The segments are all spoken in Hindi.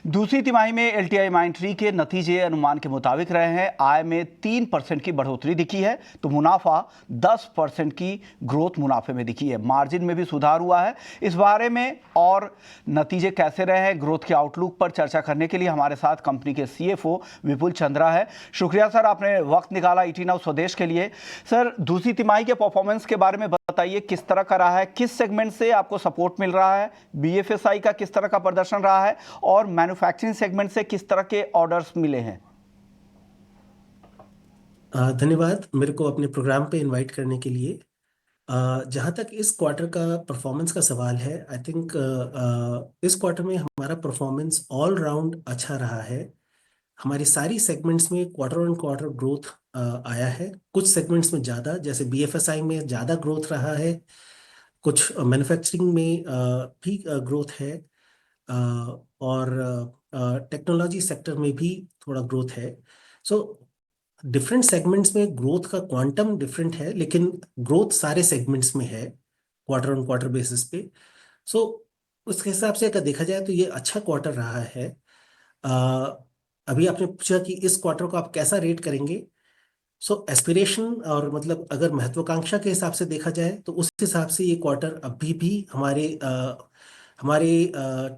दूसरी तिमाही में एलटीआई माइंट्री के नतीजे अनुमान के मुताबिक रहे हैं। आय में 3% की बढ़ोतरी दिखी है तो मुनाफा 10% की ग्रोथ मुनाफे में दिखी है। मार्जिन में भी सुधार हुआ है। इस बारे में और नतीजे कैसे रहे हैं, ग्रोथ के आउटलुक पर चर्चा करने के लिए हमारे साथ कंपनी के सीएफओ विपुल चंद्रा है। शुक्रिया सर, आपने वक्त निकाला ईटी नाउ स्वदेश के लिए। सर, दूसरी तिमाही के परफॉर्मेंस के बारे में बताइए, किस तरह का रहा है, किस सेगमेंट से आपको सपोर्ट मिल रहा है, बीएफएसआई का किस तरह का प्रदर्शन रहा है और मैन्युफैक्चरिंग सेगमेंट से किस तरह के ऑर्डर्स मिले हैं? धन्यवाद मेरे को अपने प्रोग्राम पे इनवाइट करने के लिए। जहाँ तक इस क्वार्टर का परफॉर्मेंस का सवाल है, आई थिंक इस क्वार्टर में हमारा परफॉर्मेंस ऑल राउंड अच्छा रहा है। हमारी सारी सेगमेंट्स में क्वार्टर ऑन क्वार्टर ग्रोथ आया है। कुछ सेगमेंट्स में ज़्यादा, जैसे बीएफएसआई में ज़्यादा ग्रोथ रहा है। कुछ मैन्युफैक्चरिंग में भी ग्रोथ है, और टेक्नोलॉजी सेक्टर में भी थोड़ा ग्रोथ है। सो डिफरेंट सेगमेंट्स में ग्रोथ का क्वांटम डिफरेंट है, लेकिन ग्रोथ सारे सेगमेंट्स में है क्वार्टर ऑन क्वार्टर बेसिस पे। सो उसके हिसाब से अगर देखा जाए तो ये अच्छा क्वार्टर रहा है। अ, अभी आपने पूछा कि इस क्वार्टर को आप कैसा रेट करेंगे। सो एस्पिरेशन और मतलब अगर महत्वाकांक्षा के हिसाब से देखा जाए तो उस हिसाब से ये क्वार्टर अभी भी हमारे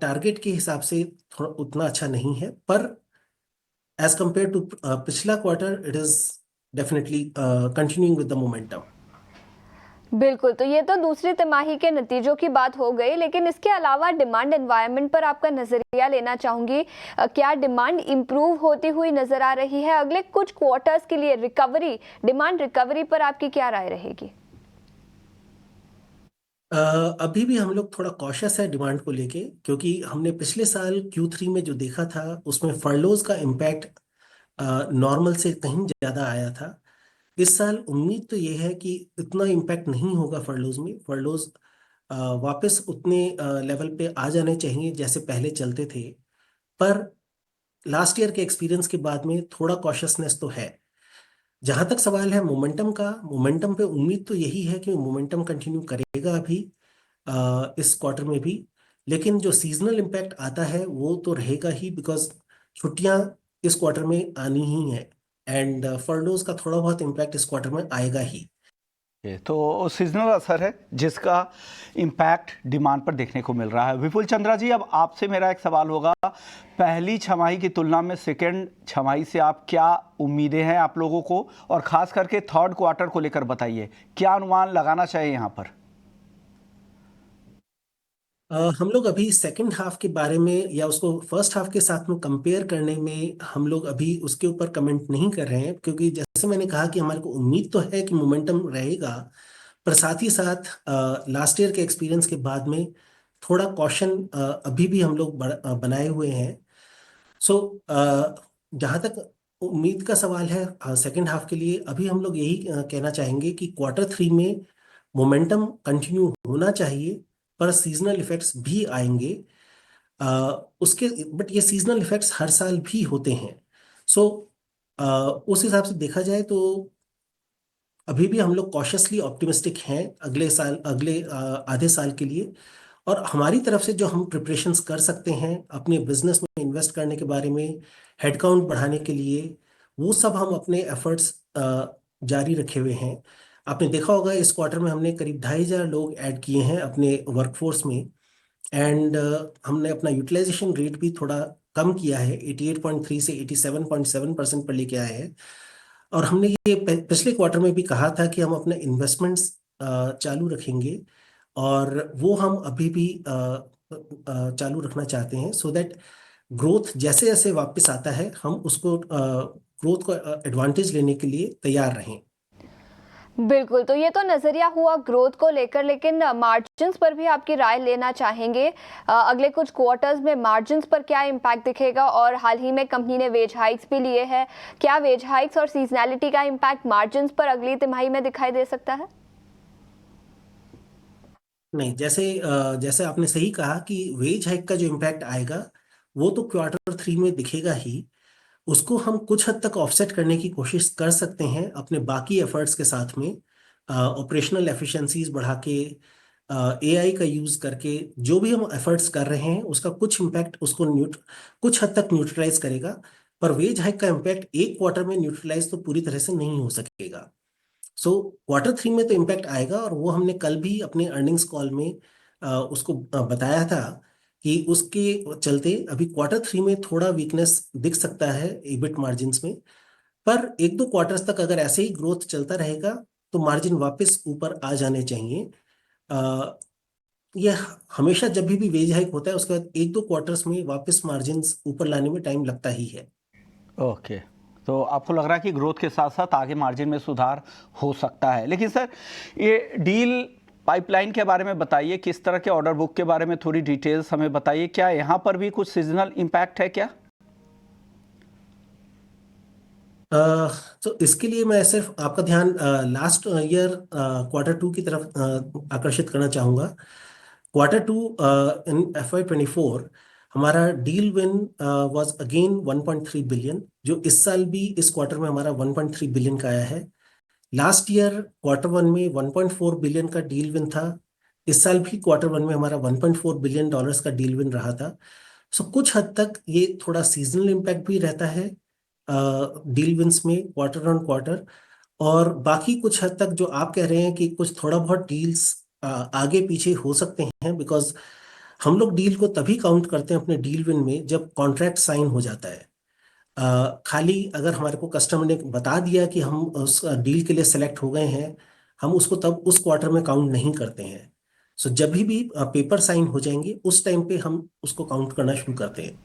टारगेट के हिसाब से थोड़ा उतना अच्छा नहीं है, पर एज कंपेयर टू पिछला quarter it is definitely continuing with the momentum. बिल्कुल, तो ये तो दूसरी तिमाही के नतीजों की बात हो गई, लेकिन इसके अलावा डिमांड एनवायरनमेंट पर आपका नजरिया लेना चाहूंगी। क्या डिमांड इंप्रूव होती हुई नजर आ रही है? अगले कुछ क्वार्टर्स के लिए डिमांड रिकवरी पर आपकी क्या राय रहेगी? अभी भी हम लोग थोड़ा कॉशियस है डिमांड को लेके, क्योंकि हमने पिछले साल Q3 में जो देखा था उसमें फर्लोज का इम्पैक्ट नॉर्मल से कहीं ज़्यादा आया था। इस साल उम्मीद तो ये है कि इतना इम्पैक्ट नहीं होगा फर्लोज में। फर्लोज वापस उतने लेवल पे आ जाने चाहिए जैसे पहले चलते थे, पर लास्ट ईयर के एक्सपीरियंस के बाद में थोड़ा कॉशियसनेस तो है। जहां तक सवाल है मोमेंटम का, मोमेंटम पे उम्मीद तो यही है कि मोमेंटम कंटिन्यू करेगा अभी इस क्वार्टर में भी। लेकिन जो सीजनल इम्पैक्ट आता है वो तो रहेगा ही, बिकॉज छुट्टियां इस क्वार्टर में आनी ही है, एंड फर्लोज का थोड़ा बहुत इम्पैक्ट इस क्वार्टर में आएगा ही। ये तो सीजनल असर है जिसका इम्पैक्ट डिमांड पर देखने को मिल रहा है। विपुल चंद्रा जी, अब आपसे मेरा एक सवाल होगा, पहली छमाही की तुलना में सेकेंड छमाही से आप क्या उम्मीदें हैं आप लोगों को, और खास करके थर्ड क्वार्टर को लेकर बताइए, क्या अनुमान लगाना चाहिए यहाँ पर? हम लोग अभी सेकंड हाफ के बारे में या उसको फर्स्ट हाफ के साथ में कंपेयर करने में हम लोग अभी उसके ऊपर कमेंट नहीं कर रहे हैं, क्योंकि जैसे मैंने कहा कि हमारे को उम्मीद तो है कि मोमेंटम रहेगा, पर साथ ही साथ लास्ट ईयर के एक्सपीरियंस के बाद में थोड़ा कॉशन अभी भी हम लोग बनाए हुए हैं। सो जहाँ तक उम्मीद का सवाल है सेकंड हाफ के लिए, अभी हम लोग यही कहना चाहेंगे कि Q3 में मोमेंटम कंटिन्यू होना चाहिए, पर सीजनल इफेक्ट्स भी आएंगे। उसके बट ये सीजनल इफेक्ट्स हर साल भी होते हैं। सो उस हिसाब से देखा जाए तो अभी भी हम लोग कॉशियसली ऑप्टिमिस्टिक हैं अगले साल, अगले आधे साल के लिए। और हमारी तरफ से जो हम प्रिपरेशंस कर सकते हैं अपने बिजनेस में इन्वेस्ट करने के बारे में, हेडकाउंट बढ़ाने के लिए, वो सब हम अपने एफर्ट्स जारी रखे हुए हैं। आपने देखा होगा इस क्वार्टर में हमने करीब 2,500 लोग ऐड किए हैं अपने वर्कफोर्स में, एंड हमने अपना यूटिलाइजेशन रेट भी थोड़ा कम किया है, 88.3 से 87.7% पर लेके आए हैं। और हमने ये पिछले क्वार्टर में भी कहा था कि हम अपने इन्वेस्टमेंट्स चालू रखेंगे, और वो हम अभी भी चालू रखना चाहते हैं, सो दैट ग्रोथ जैसे जैसे वापस आता है हम उसको ग्रोथ को एडवांटेज लेने के लिए तैयार रहें। बिल्कुल, तो ये तो नज़रिया हुआ ग्रोथ को लेकर, लेकिन मार्जिन्स पर भी आपकी राय लेना चाहेंगे। अगले कुछ क्वार्टर्स में मार्जिन्स पर क्या इम्पैक्ट दिखेगा, और हाल ही में कंपनी ने वेज हाइक्स भी लिए हैं। क्या वेज हाइक्स और सीजनैलिटी का इम्पैक्ट मार्जिन्स पर अगली तिमाही में दिखाई दे सकता है? नहीं, जैसे आपने सही कहा कि वेज हाइक का जो इम्पैक्ट आएगा वो तो Q3 में दिखेगा ही। उसको हम कुछ हद तक ऑफसेट करने की कोशिश कर सकते हैं अपने बाकी एफर्ट्स के साथ में, ऑपरेशनल एफिशिएंसीज बढ़ा के, एआई का यूज करके जो भी हम एफर्ट्स कर रहे हैं उसका कुछ इम्पैक्ट उसको कुछ हद तक न्यूट्रलाइज करेगा। पर वेज हाइक का इम्पैक्ट एक क्वार्टर में न्यूट्रलाइज तो पूरी तरह से नहीं हो सकेगा। सो क्वार्टर 3 में तो इम्पैक्ट आएगा, और वो हमने कल भी अपने अर्निंग्स कॉल में उसको बताया था कि उसके चलते अभी क्वार्टर 3 में थोड़ा वीकनेस दिख सकता है ईबिट मार्जिन्स में। पर एक दो क्वार्टर्स तक अगर ऐसे ही ग्रोथ चलता रहेगा तो मार्जिन वापस ऊपर आ जाने चाहिए। अ, यह हमेशा जब भी वेज हाइक होता है उसके बाद एक दो क्वार्टर्स में वापस मार्जिन्स ऊपर लाने में टाइम लगता ही है। ओके, तो आपको लग रहा है कि ग्रोथ के साथ साथ आगे मार्जिन में सुधार हो सकता है। लेकिन सर, ये डील पाइपलाइन के बारे में बताइए, किस तरह के ऑर्डर बुक के बारे में थोड़ी डिटेल्स हमें बताइए। क्या यहाँ पर भी कुछ सीजनल इम्पैक्ट है क्या? तो इसके लिए मैं सिर्फ आपका ध्यान लास्ट ईयर क्वार्टर 2 की तरफ आकर्षित करना चाहूँगा। क्वार्टर 2 इन FY 24 हमारा deal win was again 1.3 billion, जो इस साल भी इस क्वार्टर में हमारा 1.3 बिलियन का आया है। लास्ट ईयर क्वार्टर 1 में 1.4 बिलियन का डील विन था। इस साल भी क्वार्टर 1 में हमारा 1.4 बिलियन डॉलर्स का डील विन रहा था। सो कुछ हद तक ये थोड़ा सीजनल इम्पैक्ट भी रहता है डील विंस में क्वार्टर ऑन क्वार्टर। और बाकी कुछ हद तक जो आप कह रहे हैं कि कुछ थोड़ा बहुत डील्स आगे पीछे हो सकते हैं, बिकॉज हम लोग डील को तभी काउंट करते हैं अपने डील विन में जब कॉन्ट्रैक्ट साइन हो जाता है। खाली अगर हमारे को कस्टमर ने बता दिया कि हम उस डील के लिए सेलेक्ट हो गए हैं, हम उसको तब उस क्वार्टर में काउंट नहीं करते हैं। सो जब भी पेपर साइन हो जाएंगे उस टाइम पे हम उसको काउंट करना शुरू करते हैं।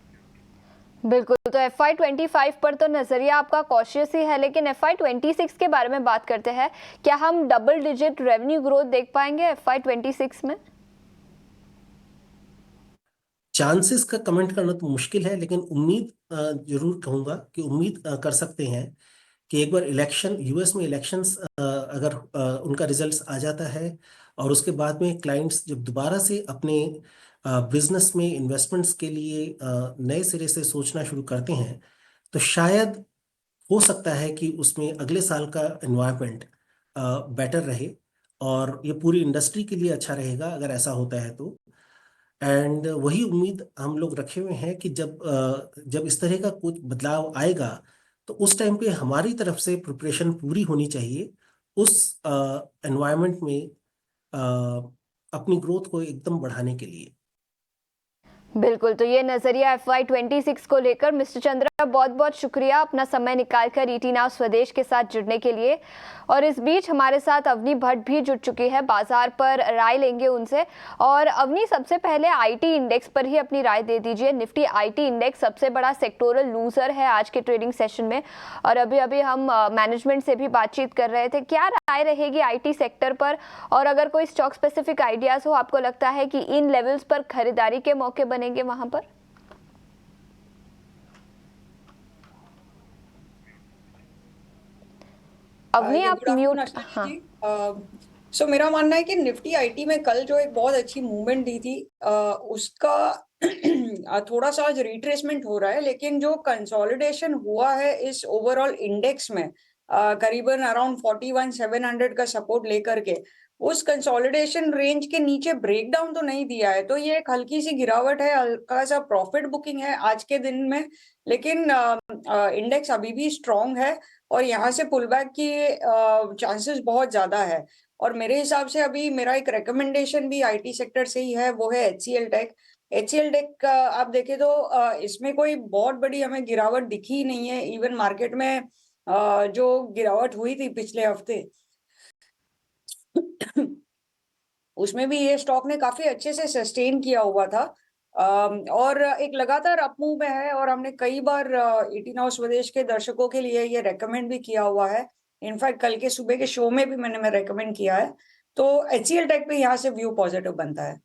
बिल्कुल, तो FY 25 पर तो नजरिया आपका कॉशियस ही है, लेकिन FY 26 के बारे में बात करते हैं। क्या हम डबल डिजिट रेवेन्यू ग्रोथ देख पाएंगे FY 26 में? चांसेस का कमेंट करना तो मुश्किल है, लेकिन उम्मीद जरूर कहूंगा कि उम्मीद कर सकते हैं कि एक बार इलेक्शन यूएस में इलेक्शंस अगर उनका रिजल्ट्स आ जाता है और उसके बाद में क्लाइंट्स जब दोबारा से अपने बिजनेस में इन्वेस्टमेंट्स के लिए नए सिरे से सोचना शुरू करते हैं, तो शायद हो सकता है कि उसमें अगले साल का एनवायरनमेंट बेटर रहे, और ये पूरी इंडस्ट्री के लिए अच्छा रहेगा अगर ऐसा होता है तो। एंड वही उम्मीद हम लोग रखे हुए हैं कि जब इस तरह का कुछ बदलाव आएगा तो उस टाइम पे हमारी तरफ से प्रिपरेशन पूरी होनी चाहिए उस एनवायरनमेंट में अपनी ग्रोथ को एकदम बढ़ाने के लिए। बिल्कुल, तो ये नजरिया FY 26 को लेकर। मिस्टर चंद्रा, बहुत बहुत शुक्रिया अपना समय निकालकर ET Now स्वदेश के साथ जुड़ने के लिए। और इस बीच हमारे साथ अवनी भट्ट भी जुड़ चुकी है, बाजार पर राय लेंगे उनसे। और अवनी, सबसे पहले IT इंडेक्स पर ही अपनी राय दे दीजिए। निफ्टी IT इंडेक्स सबसे बड़ा सेक्टोरल लूजर है आज के ट्रेडिंग सेशन में, और अभी अभी हम मैनेजमेंट से भी बातचीत कर रहे थे। क्या राय रहेगी IT सेक्टर पर, और अगर कोई स्टॉक स्पेसिफिक आइडियाज हो, आपको लगता है कि इन लेवल्स पर खरीदारी के मौके बनेंगे वहां पर? अवनी, आप म्यूट। हाँ, सो मेरा मानना है कि निफ्टी आईटी में कल जो एक बहुत अच्छी मूवमेंट दी थी, उसका थोड़ा सा आज रिट्रेसमेंट हो रहा है, लेकिन जो कंसोलिडेशन हुआ है इस ओवरऑल इंडेक्स में करीबन अराउंड 41,700 का सपोर्ट लेकर के, उस कंसोलिडेशन रेंज के नीचे ब्रेकडाउन तो नहीं दिया है, तो ये एक हल्की सी गिरावट है, हल्का सा प्रॉफिट बुकिंग है आज के दिन में। लेकिन इंडेक्स अभी भी स्ट्रांग है और यहाँ से पुल बैक की चांसेस बहुत ज्यादा है। और मेरे हिसाब से अभी मेरा एक रिकमेंडेशन भी आईटी सेक्टर से ही है, वो है HCL टेक। HCL टेक आप देखें तो इसमें कोई बहुत बड़ी हमें गिरावट दिखी ही नहीं है। इवन मार्केट में जो गिरावट हुई थी पिछले हफ्ते उसमें भी ये स्टॉक ने काफी अच्छे से सस्टेन किया हुआ था, और एक लगातार अप मूव में है। और हमने कई बार ET Now स्वदेश के दर्शकों के लिए ये रेकमेंड भी किया हुआ है। इनफैक्ट कल के सुबह के शो में भी मैंने रेकमेंड किया है। तो HCL टेक पे यहाँ से व्यू पॉजिटिव बनता है।